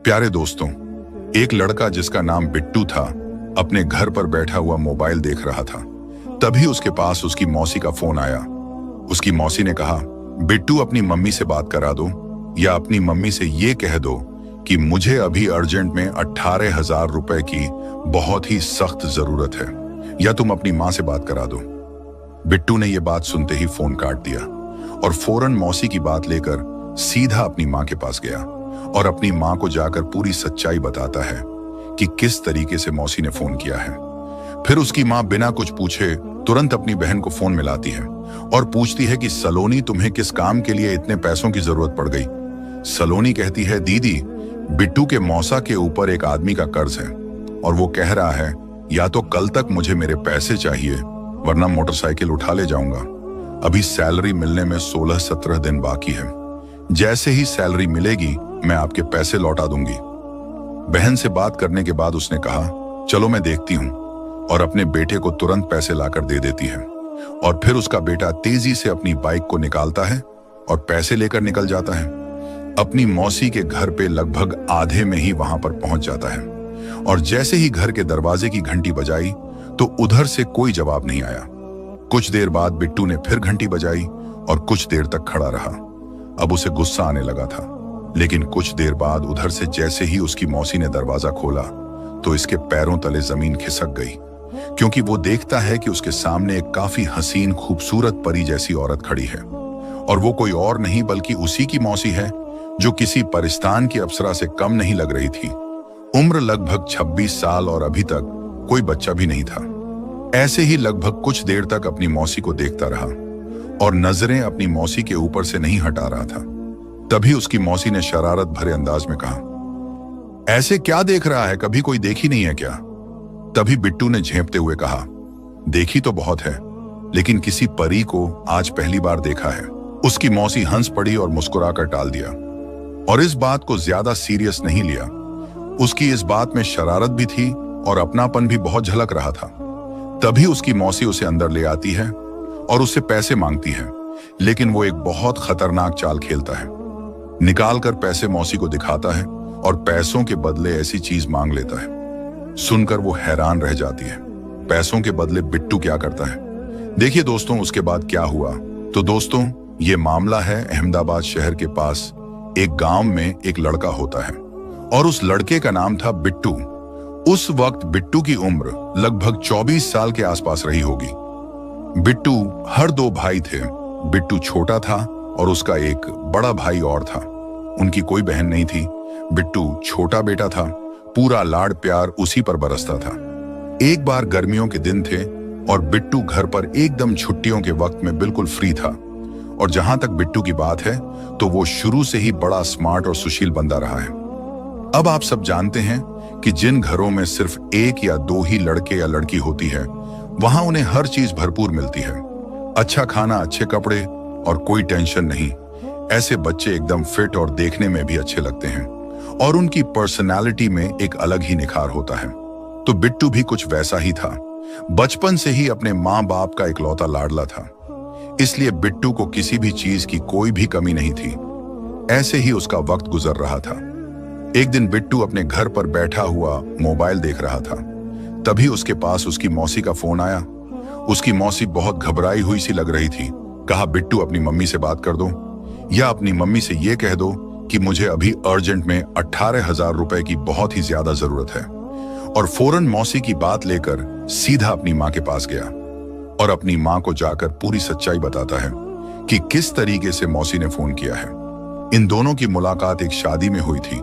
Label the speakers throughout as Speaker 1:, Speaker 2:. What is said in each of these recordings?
Speaker 1: प्यारे दोस्तों, एक लड़का जिसका नाम बिट्टू था अपने घर पर बैठा हुआ मोबाइल देख रहा था। तभी उसके पास उसकी मौसी का फोन आया। उसकी मौसी ने कहा, बिट्टू अपनी मम्मी से बात करा दो या अपनी मम्मी से ये कह दो कि मुझे अभी अर्जेंट में 18,000 रुपए की बहुत ही सख्त जरूरत है, या तुम अपनी माँ से बात करा दो। बिट्टू ने यह बात सुनते ही फोन काट दिया और फौरन मौसी की बात लेकर सीधा अपनी माँ के पास गया और अपनी माँ को जाकर पूरी सच्चाई बताता है कि किस तरीके से मौसी ने फोन किया है। फिर उसकी माँ बिना कुछ पूछे तुरंत अपनी बहन को फोन मिलाती है और पूछती है कि सलोनी, तुम्हें किस काम के लिए इतने पैसों की जरूरत पड़ गई। सलोनी कहती है, दीदी, बिट्टू के मौसा के ऊपर एक आदमी का कर्ज है और वो कह रहा है या तो कल तक मुझे मेरे पैसे चाहिए वरना मोटरसाइकिल उठा ले जाऊंगा। अभी सैलरी मिलने में 16-17 दिन बाकी है। जैसे ही सैलरी मिलेगी मैं आपके पैसे लौटा दूंगी। बहन से बात करने के बाद उसने कहा, चलो मैं देखती हूं, और अपने बेटे को तुरंत पैसे लाकर दे देती है। और फिर उसका बेटा तेजी से अपनी बाइक को निकालता है और पैसे लेकर निकल जाता है। अपनी मौसी के घर पे लगभग आधे में ही वहां पर पहुंच जाता है और जैसे ही घर के दरवाजे की घंटी बजाई तो उधर से कोई जवाब नहीं आया। कुछ देर बाद बिट्टू ने फिर घंटी बजाई और कुछ देर तक खड़ा रहा। अब उसे गुस्सा आने लगा था, लेकिन कुछ देर बाद उधर से जैसे ही उसकी मौसी ने दरवाजा खोला तो इसके पैरों तले जमीन खिसक गई, क्योंकि वो देखता है कि उसके सामने एक काफी हसीन खूबसूरत परी जैसी औरत खड़ी है। और वो कोई और नहीं बल्कि उसी की मौसी है जो किसी परिस्तान की अप्सरा से कम नहीं लग रही थी। उम्र लगभग 26 साल और अभी तक कोई बच्चा भी नहीं था। ऐसे ही लगभग कुछ देर तक अपनी मौसी को देखता रहा और नजरें अपनी मौसी के ऊपर से नहीं हटा रहा था। तभी उसकी मौसी ने शरारत भरे अंदाज में कहा, ऐसे क्या देख रहा है, कभी कोई देखी नहीं है क्या? तभी बिट्टू ने झेंपते हुए कहा, देखी तो बहुत है, लेकिन किसी परी को आज पहली बार देखा है। उसकी मौसी हंस पड़ी और मुस्कुराकर टाल दिया और इस बात को ज्यादा सीरियस नहीं लिया। उसकी इस बात में शरारत भी थी और अपनापन भी बहुत झलक रहा था। तभी उसकी मौसी उसे अंदर ले आती है और उससे पैसे मांगती है, लेकिन वो एक बहुत खतरनाक चाल खेलता है। निकाल कर पैसे मौसी को दिखाता है और पैसों के बदले ऐसी चीज मांग लेता है। सुनकर वो हैरान रह जाती है। पैसों के बदले बिट्टू क्या करता है? देखिए दोस्तों, उसके बाद क्या हुआ। तो दोस्तों, ये मामला है अहमदाबाद शहर के पास एक गांव में एक लड़का होता है और उस लड़के का नाम था बिट्टू। उस वक्त बिट्टू की उम्र लगभग 24 साल के आसपास रही होगी। बिट्टू हर 2 भाई थे। बिट्टू छोटा था और उसका एक बड़ा भाई और था। उनकी कोई बहन नहीं थी। बिट्टू छोटा बेटा था। पूरा लाड प्यार उसी पर बरसता था। एक बार गर्मियों के दिन थे और बिट्टू घर पर एकदम छुट्टियों के वक्त में बिल्कुल फ्री था। और जहां तक बिट्टू की बात है तो वो शुरू से ही बड़ा स्मार्ट और सुशील बंदा रहा है। अब आप सब जानते हैं कि जिन घरों में सिर्फ 1 या 2 ही लड़के या लड़की होती है, वहां उन्हें हर चीज भरपूर मिलती है। अच्छा खाना, अच्छे कपड़े और कोई टेंशन नहीं। ऐसे बच्चे एकदम फिट और देखने में भी अच्छे लगते हैं और उनकी पर्सनालिटी में एक अलग ही निखार होता है। तो बिट्टू भी कुछ वैसा ही था। बचपन से ही अपने माँ बाप का इकलौता लाडला था, इसलिए बिट्टू को किसी भी चीज की कोई भी कमी नहीं थी। ऐसे ही उसका वक्त गुजर रहा था। एक दिन बिट्टू अपने घर पर बैठा हुआ मोबाइल देख रहा था। तभी उसके पास उसकी मौसी का फोन आया। उसकी मौसी बहुत घबराई हुई सी लग रही थी। कहा, बिट्टू अपनी मम्मी से बात कर दो या अपनी मम्मी से ये कह दो कि मुझे अभी अर्जेंट में 18,000 रुपए की बहुत ही ज्यादा जरूरत है। और फौरन मौसी की बात लेकर सीधा अपनी माँ के पास गया और अपनी माँ को जाकर पूरी सच्चाई बताता है कि किस तरीके से मौसी ने फोन किया है। इन दोनों की मुलाकात एक शादी में हुई थी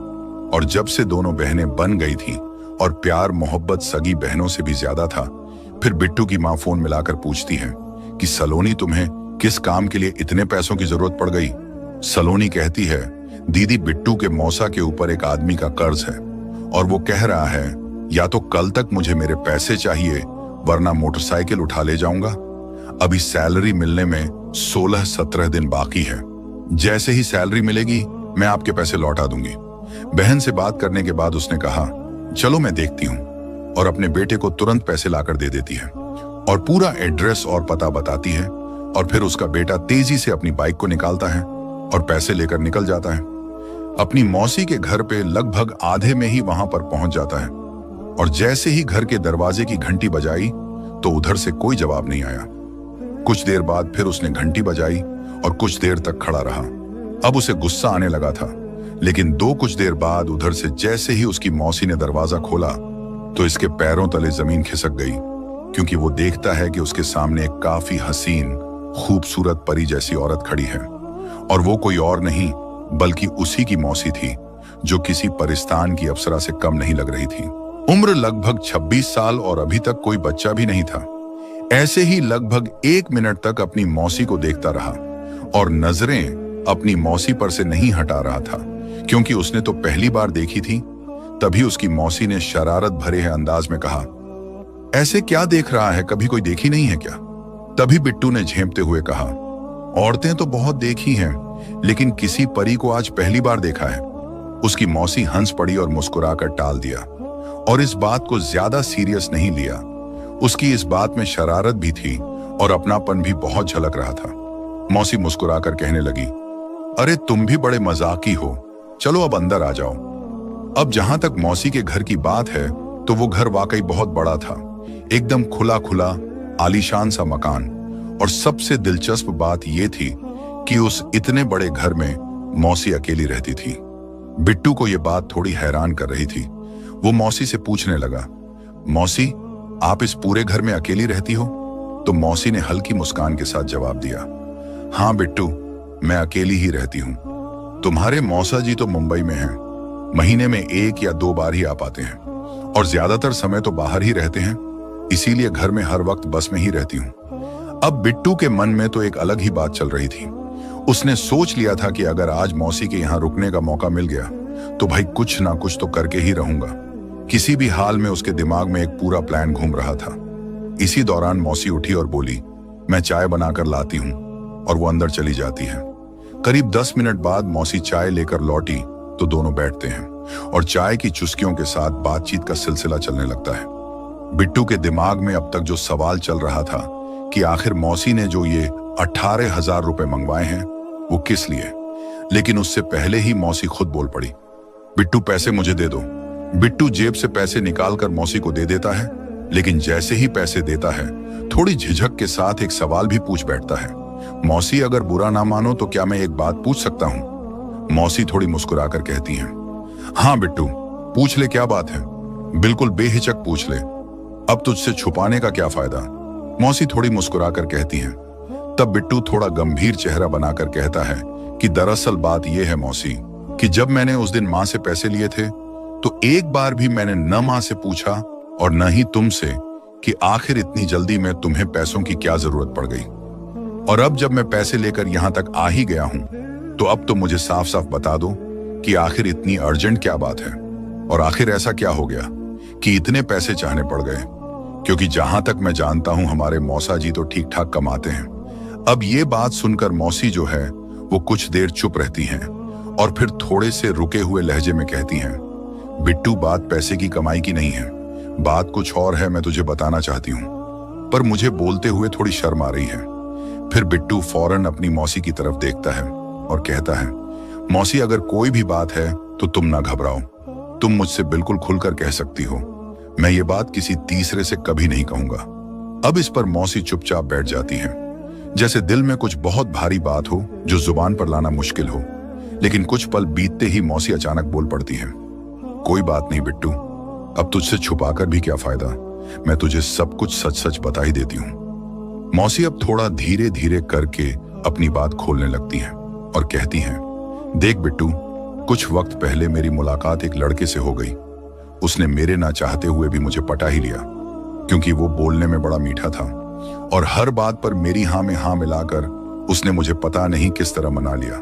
Speaker 1: और जब से दोनों बहनें बन गई थी और प्यार मोहब्बत सगी बहनों से भी ज्यादा था, फिर बिट्टू की माँ फोन मिलाकर पूछती है कि सलोनी, तुम्हें किस काम के लिए इतने पैसों की जरूरत पड़ गई? सलोनी कहती है, दीदी, बिट्टू के मौसा के ऊपर एक आदमी का कर्ज है और वो कह रहा है या तो कल तक मुझे मेरे पैसे चाहिए वरना मोटरसाइकिल उठा ले जाऊंगा। अभी सैलरी मिलने में 16-17 दिन बाकी है। जैसे ही सैलरी मिलेगी मैं आपके पैसे लौटा दूंगी। बहन से बात करने के बाद उसने कहा, चलो मैं देखती हूँ, और अपने बेटे को तुरंत पैसे लाकर दे देती है और पूरा एड्रेस और पता बताती है। और फिर उसका बेटा तेजी से अपनी बाइक को निकालता है और पैसे लेकर निकल जाता है। अपनी मौसी के घर पे लगभग आधे में ही वहां पर पहुंच जाता है और जैसे ही घर के दरवाजे की घंटी बजाई तो उधर से कोई जवाब नहीं आया। कुछ देर बाद फिर उसने घंटी बजाई और कुछ देर तक खड़ा रहा। अब उसे गुस्सा आने लगा था, लेकिन कुछ देर बाद उधर से जैसे ही उसकी मौसी ने दरवाजा खोला तो इसके पैरों तले जमीन खिसक गई, क्योंकि वो देखता है कि उसके सामने एक काफी हसीन, खूबसूरत परी जैसी औरत खड़ी है और वो कोई और नहीं बल्कि उसी की मौसी थी, जो किसी परिस्तान की अप्सरा से कम नहीं लग रही थी। उम्र लगभग 26 साल और अभी तक कोई बच्चा भी नहीं था। ऐसे ही लगभग 1 मिनट तक अपनी मौसी को देखता रहा और नजरें अपनी मौसी पर से नहीं हटा रहा था, क्योंकि उसने तो पहली बार देखी थी। तभी उसकी मौसी ने शरारत भरे अंदाज में कहा, ऐसे क्या देख रहा है, कभी कोई देखी नहीं है क्या? तभी बिट्टू ने झेंपते हुए कहा, औरतें तो बहुत देखी हैं, लेकिन किसी परी को आज पहली बार देखा है। उसकी मौसी हंस पड़ी और मुस्कुराकर टाल दिया और इस बात को ज्यादा सीरियस नहीं लिया। उसकी इस बात में शरारत भी थी और अपनापन भी बहुत झलक रहा था। मौसी मुस्कुराकर कहने लगी, अरे तुम भी बड़े मजाकी हो, चलो अब अंदर आ जाओ। अब जहां तक मौसी के घर की बात है तो वो घर वाकई बहुत बड़ा था, एकदम खुला खुला आलीशान सा मकान। और सबसे दिलचस्प बात यह थी कि उस इतने बड़े घर में मौसी अकेली रहती थी। बिट्टू को यह बात थोड़ी हैरान कर रही थी। वो मौसी से पूछने लगा, मौसी आप इस पूरे घर में अकेली रहती हो? तो मौसी ने हल्की मुस्कान के साथ जवाब दिया, हाँ बिट्टू, मैं अकेली ही रहती हूँ। तुम्हारे मौसा जी तो मुंबई में हैं, महीने में 1 या 2 बार ही आ पाते हैं और ज्यादातर समय तो बाहर ही रहते हैं, इसीलिए घर में हर वक्त बस में ही रहती हूँ। अब बिट्टू के मन में तो एक अलग ही बात चल रही थी। उसने सोच लिया था कि अगर आज मौसी के यहाँ रुकने का मौका मिल गया तो भाई कुछ ना कुछ तो करके ही रहूंगा। किसी भी हाल में उसके दिमाग में एक पूरा प्लान घूम रहा था। इसी दौरान मौसी उठी और बोली, मैं चाय बनाकर लाती हूँ, और वो अंदर चली जाती है। करीब 10 मिनट बाद मौसी चाय लेकर लौटी तो दोनों बैठते हैं और चाय की चुस्कियों के साथ बातचीत का सिलसिला चलने लगता है। बिट्टू के दिमाग में अब तक जो सवाल चल रहा था कि आखिर मौसी ने जो ये 18,000 रुपए मंगवाए हैं वो किस लिए, लेकिन उससे पहले ही मौसी खुद बोल पड़ी, बिट्टू पैसे मुझे दे दो। बिट्टू जेब से पैसे निकालकर मौसी को दे देता है, लेकिन जैसे ही पैसे देता है थोड़ी झिझक के साथ एक सवाल भी पूछ बैठता है, मौसी अगर बुरा ना मानो तो क्या मैं एक बात पूछ सकता हूँ? मौसी थोड़ी मुस्कुराकर कहती हैं, हाँ बिट्टू पूछ ले, क्या बात है, बिल्कुल बेहिचक पूछ ले, अब तुझसे छुपाने का क्या फायदा? मौसी थोड़ी मुस्कुराकर कहती हैं। तब बिट्टू थोड़ा गंभीर चेहरा बनाकर कहता है कि दरअसल बात यह है मौसी कि जब मैंने उस दिन मां से पैसे लिए थे तो एक बार भी मैंने न मां से पूछा और न ही तुमसे कि आखिर इतनी जल्दी में तुम्हें पैसों की क्या जरूरत पड़ गई। और अब जब मैं पैसे लेकर यहां तक आ ही गया हूं तो अब तो मुझे साफ साफ बता दो कि आखिर इतनी अर्जेंट क्या बात है और आखिर ऐसा क्या हो गया कि इतने पैसे चाहने पड़ गए, क्योंकि जहां तक मैं जानता हूं हमारे मौसा जी तो ठीक ठाक कमाते हैं। अब ये बात सुनकर मौसी जो है वो कुछ देर चुप रहती हैं और फिर थोड़े से रुके हुए लहजे में कहती हैं, बिट्टू बात पैसे की कमाई की नहीं है, बात कुछ और है, मैं तुझे बताना चाहती हूँ, पर मुझे बोलते हुए थोड़ी शर्म आ रही है। फिर बिट्टू फौरन अपनी मौसी की तरफ देखता है और कहता है, मौसी अगर कोई भी बात है तो तुम ना घबराओ, तुम मुझसे बिल्कुल खुलकर कह सकती हो, मैं ये बात किसी तीसरे से कभी नहीं कहूंगा। अब इस पर मौसी चुपचाप बैठ जाती हैं, जैसे दिल में कुछ बहुत भारी बात हो जो जुबान पर लाना मुश्किल हो। लेकिन कुछ पल बीतते ही मौसी अचानक बोल पड़ती हैं, कोई बात नहीं बिट्टू, अब तुझसे छुपाकर भी क्या फायदा, मैं तुझे सब कुछ सच सच बता ही देती हूँ। मौसी अब थोड़ा धीरे धीरे करके अपनी बात खोलने लगती हैं और कहती हैं, देख बिट्टू, कुछ वक्त पहले मेरी मुलाकात एक लड़के से हो गई। उसने मेरे ना चाहते हुए भी मुझे पटा ही लिया, क्योंकि वो बोलने में बड़ा मीठा था और हर बात पर मेरी हाँ में हाँ मिलाकर उसने मुझे पता नहीं किस तरह मना लिया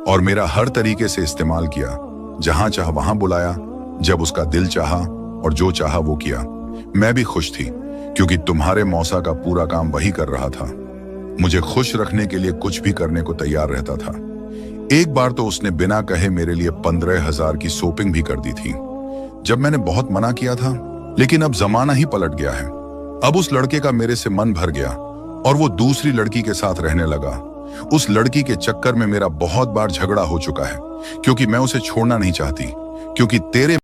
Speaker 1: और मेरा हर तरीके से इस्तेमाल किया, जहां चाह वहां बुलाया, जब उसका दिल चाहा और जो चाहा वो किया। मैं भी खुश थी क्योंकि तुम्हारे मौसा का पूरा काम वही कर रहा था। मुझे खुश रखने के लिए कुछ भी करने को तैयार रहता था। एक बार तो उसने बिना कहे मेरे लिए 15,000 की शॉपिंग भी कर दी थी, जब मैंने बहुत मना किया था। लेकिन अब जमाना ही पलट गया है। अब उस लड़के का मेरे से मन भर गया और वो दूसरी लड़की के साथ रहने लगा। उस लड़की के चक्कर में मेरा बहुत बार झगड़ा हो चुका है, क्योंकि मैं उसे छोड़ना नहीं चाहती, क्योंकि तेरे